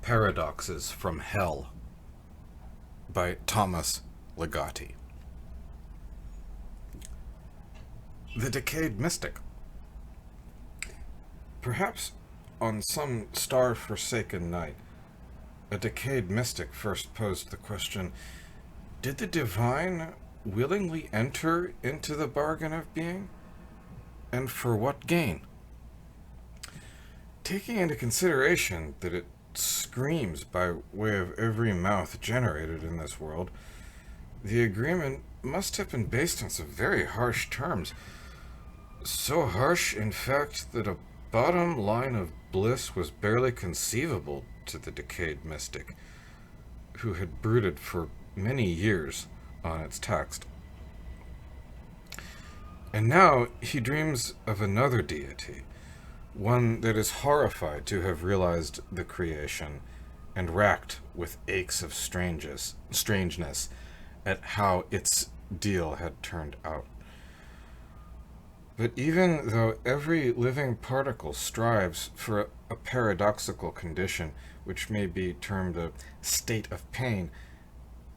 Paradoxes from Hell by Thomas Ligotti. The Decayed Mystic. Perhaps on some star-forsaken night, a decayed mystic first posed the question, did the divine willingly enter into the bargain of being? And for what gain? Taking into consideration that it screams by way of every mouth generated in this world, the agreement must have been based on some very harsh terms. So harsh, in fact, that a bottom line of bliss was barely conceivable to the decayed mystic, who had brooded for many years on its text. And now he dreams of another deity, one that is horrified to have realized the creation and racked with aches of strangeness at how its deal had turned out. But even though every living particle strives for a paradoxical condition, which may be termed a state of pain,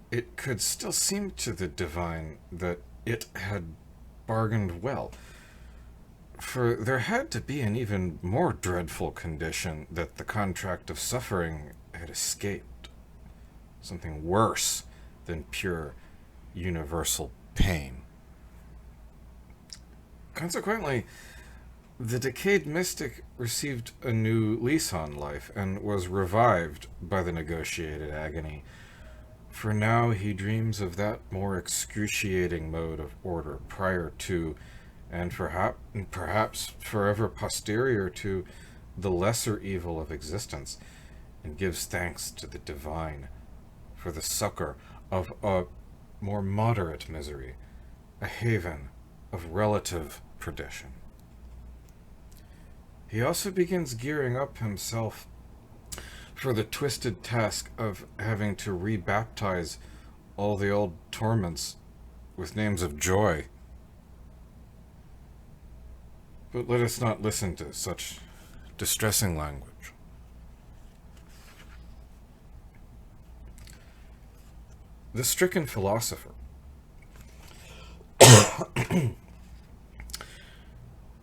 it could still seem to the divine that it had bargained well. For there had to be an even more dreadful condition that the contract of suffering had escaped. Something worse than pure universal pain. Consequently, the decayed mystic received a new lease on life and was revived by the negotiated agony. For now he dreams of that more excruciating mode of order prior to, and perhaps forever posterior to, the lesser evil of existence, and gives thanks to the divine for the succor of a more moderate misery, a haven of relative perdition. He also begins gearing up himself for the twisted task of having to rebaptize all the old torments with names of joy. But let us not listen to such distressing language. The stricken philosopher.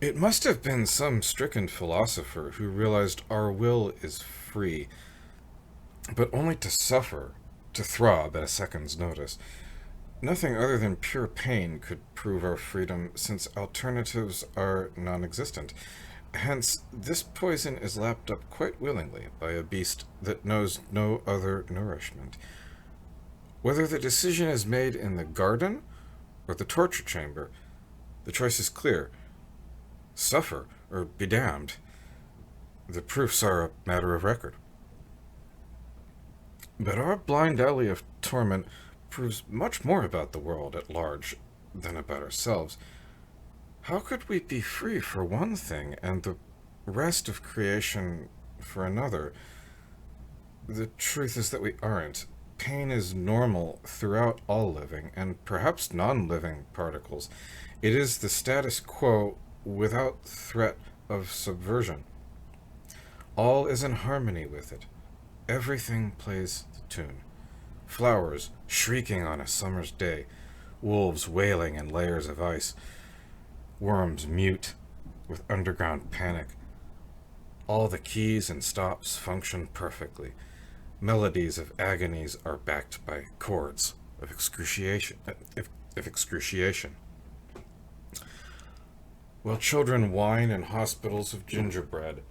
It must have been some stricken philosopher who realized our will is free, but only to suffer, to throb at a second's notice. Nothing other than pure pain could prove our freedom, since alternatives are non-existent. Hence, this poison is lapped up quite willingly by a beast that knows no other nourishment. Whether the decision is made in the garden or the torture chamber, the choice is clear. Suffer or be damned. The proofs are a matter of record. But our blind alley of torment proves much more about the world at large than about ourselves. How could we be free for one thing and the rest of creation for another? The truth is that we aren't. Pain is normal throughout all living, and perhaps non-living particles. It is the status quo without threat of subversion. All is in harmony with it. Everything plays the tune. Flowers shrieking on a summer's day, wolves wailing in layers of ice, worms mute with underground panic. All the keys and stops function perfectly. Melodies of agonies are backed by chords of excruciation. While children whine in hospitals of gingerbread,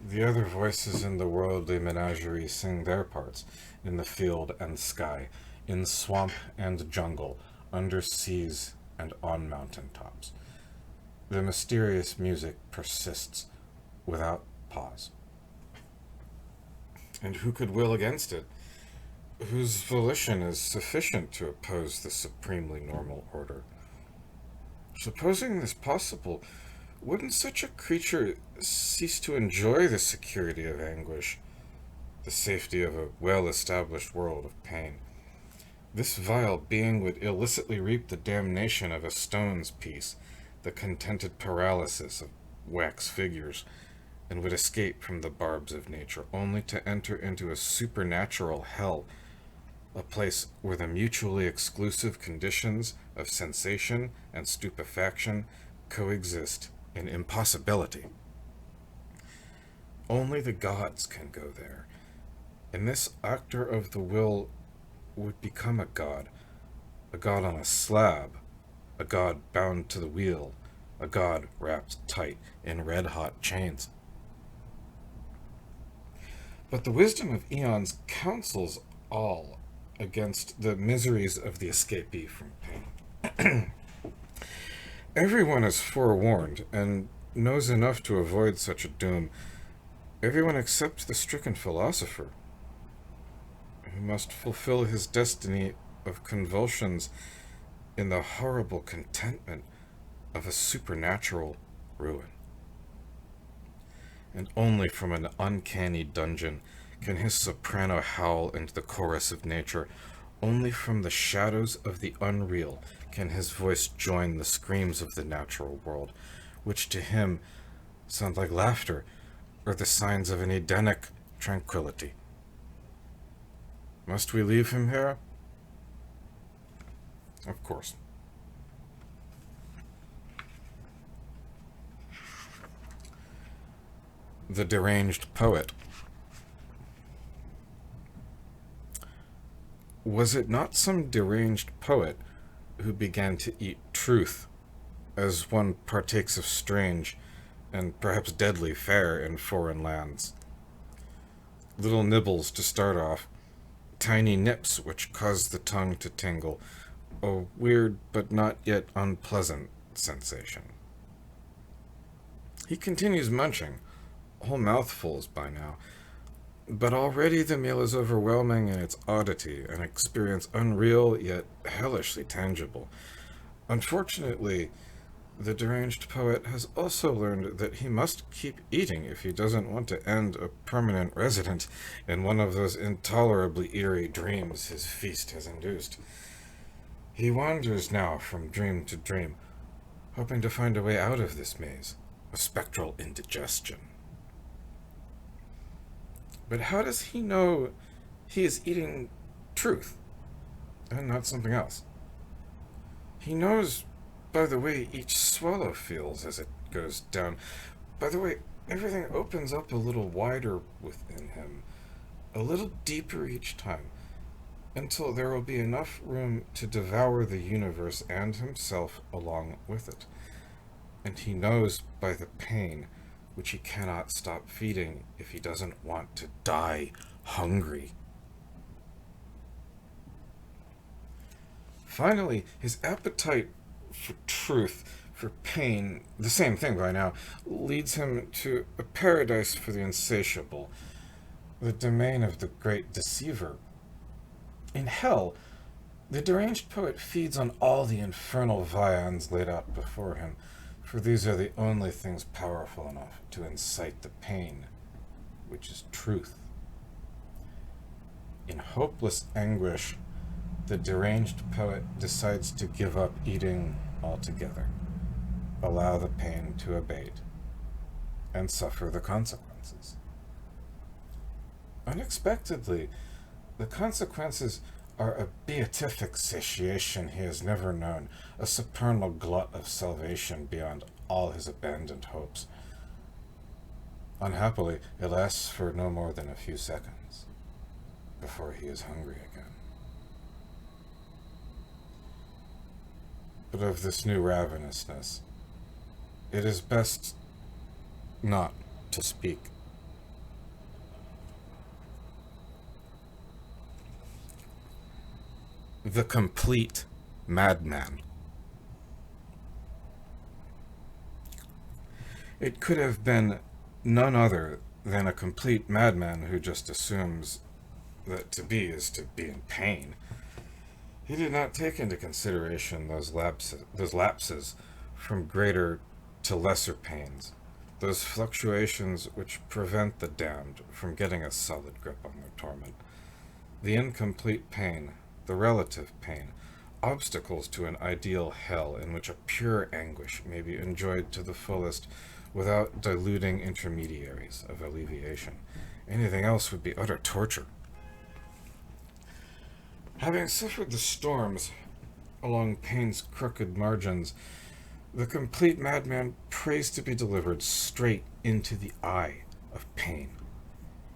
the other voices in the worldly menagerie sing their parts in the field and sky, in swamp and jungle, under seas and on mountain tops. The mysterious music persists without pause. And who could will against it? Whose volition is sufficient to oppose the supremely normal order? Supposing this possible, wouldn't such a creature cease to enjoy the security of anguish, the safety of a well-established world of pain? This vile being would illicitly reap the damnation of a stone's piece, the contented paralysis of wax figures, and would escape from the barbs of nature, only to enter into a supernatural hell, a place where the mutually exclusive conditions of sensation and stupefaction coexist in impossibility. Only the gods can go there, and this actor of the will would become a god on a slab, a god bound to the wheel, a god wrapped tight in red-hot chains. But the wisdom of eons counsels all against the miseries of the escapee from pain. Everyone is forewarned and knows enough to avoid such a doom. Everyone except the stricken philosopher, who must fulfill his destiny of convulsions in the horrible contentment of a supernatural ruin. And only from an uncanny dungeon can his soprano howl into the chorus of nature. Only from the shadows of the unreal can his voice join the screams of the natural world, which to him sound like laughter or the signs of an Edenic tranquility. Must we leave him here? Of course. The deranged poet. Was it not some deranged poet who began to eat truth, as one partakes of strange and perhaps deadly fare in foreign lands? Little nibbles to start off, tiny nips which cause the tongue to tingle, a weird but not yet unpleasant sensation. He continues munching, whole mouthfuls by now, but already the meal is overwhelming in its oddity, an experience unreal yet hellishly tangible. Unfortunately, the deranged poet has also learned that he must keep eating if he doesn't want to end a permanent resident in one of those intolerably eerie dreams his feast has induced. He wanders now from dream to dream, hoping to find a way out of this maze, a spectral indigestion. But how does he know he is eating truth and not something else? He knows by the way each swallow feels as it goes down. By the way, everything opens up a little wider within him, a little deeper each time, until there will be enough room to devour the universe and himself along with it. And he knows by the pain which he cannot stop feeding if he doesn't want to die hungry. Finally, his appetite for truth, for pain, the same thing by now, leads him to a paradise for the insatiable, the domain of the great deceiver. In hell, the deranged poet feeds on all the infernal viands laid out before him, for these are the only things powerful enough to incite the pain, which is truth. In hopeless anguish, the deranged poet decides to give up eating altogether, allow the pain to abate, and suffer the consequences. Unexpectedly, the consequences are a beatific satiation he has never known, a supernal glut of salvation beyond all his abandoned hopes. Unhappily, it lasts for no more than a few seconds before he is hungry again. But of this new ravenousness, it is best not to speak. The complete madman. It could have been none other than a complete madman who just assumes that to be is to be in pain. He did not take into consideration those lapses from greater to lesser pains, those fluctuations which prevent the damned from getting a solid grip on their torment. The incomplete pain, the relative pain, obstacles to an ideal hell in which a pure anguish may be enjoyed to the fullest, without diluting intermediaries of alleviation. Anything else would be utter torture. Having suffered the storms along pain's crooked margins, the complete madman prays to be delivered straight into the eye of pain.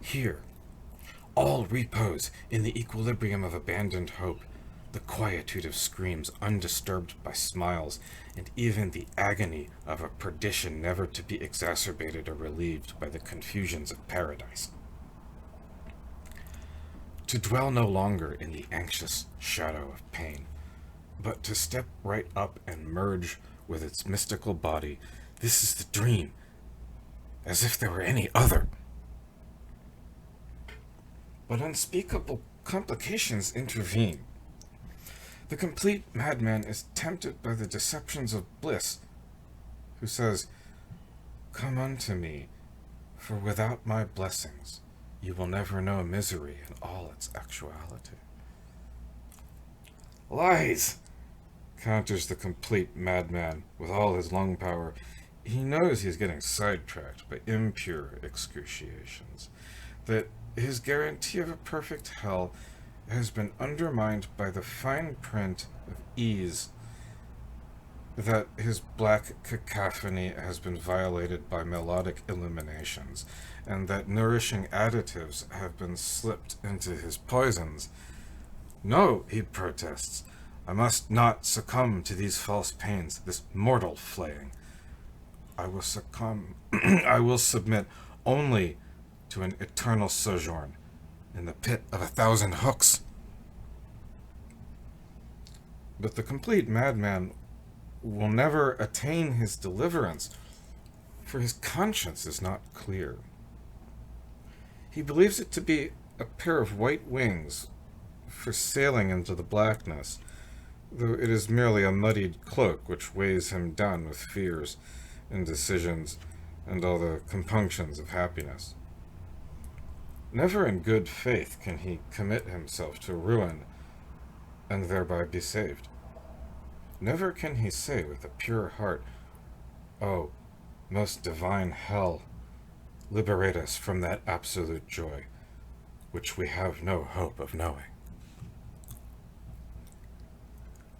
Here, all repose in the equilibrium of abandoned hope, the quietude of screams undisturbed by smiles, and even the agony of a perdition never to be exacerbated or relieved by the confusions of paradise. To dwell no longer in the anxious shadow of pain, but to step right up and merge with its mystical body, this is the dream, as if there were any other. But unspeakable complications intervene. The complete madman is tempted by the deceptions of bliss, who says, "Come unto me, for without my blessings you will never know misery in all its actuality." "Lies!" counters the complete madman with all his lung power. He knows he's getting sidetracked by impure excruciations, that his guarantee of a perfect hell has been undermined by the fine print of ease, that his black cacophony has been violated by melodic illuminations, and that nourishing additives have been slipped into his poisons. "No," he protests, "I must not succumb to these false pains, this mortal flaying. I will submit only to an eternal sojourn in the pit of 1,000 hooks." But the complete madman will never attain his deliverance, for his conscience is not clear. He believes it to be a pair of white wings for sailing into the blackness, though it is merely a muddied cloak which weighs him down with fears, indecisions, and all the compunctions of happiness. Never in good faith can he commit himself to ruin and thereby be saved. Never can he say with a pure heart, "Oh, most divine hell, liberate us from that absolute joy, which we have no hope of knowing."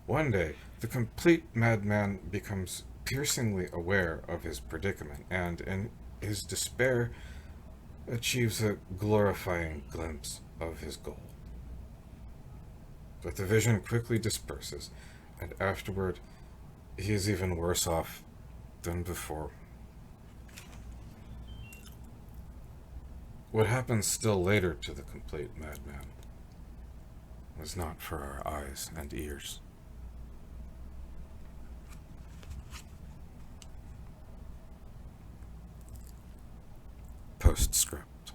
One day, the complete madman becomes piercingly aware of his predicament, and, in his despair, achieves a glorifying glimpse of his goal. But the vision quickly disperses, and afterward, he is even worse off than before. What happens still later to the complete madman was not for our eyes and ears. Postscript.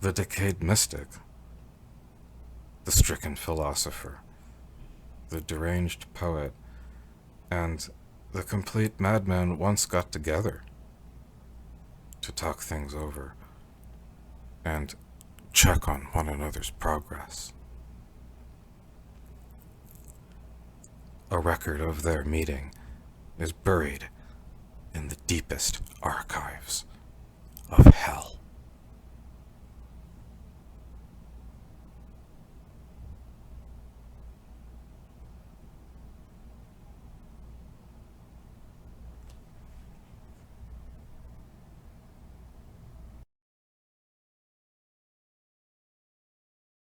The decayed mystic, the stricken philosopher, the deranged poet, and the complete madman once got together to talk things over and check on one another's progress. A record of their meeting is buried in the deepest archives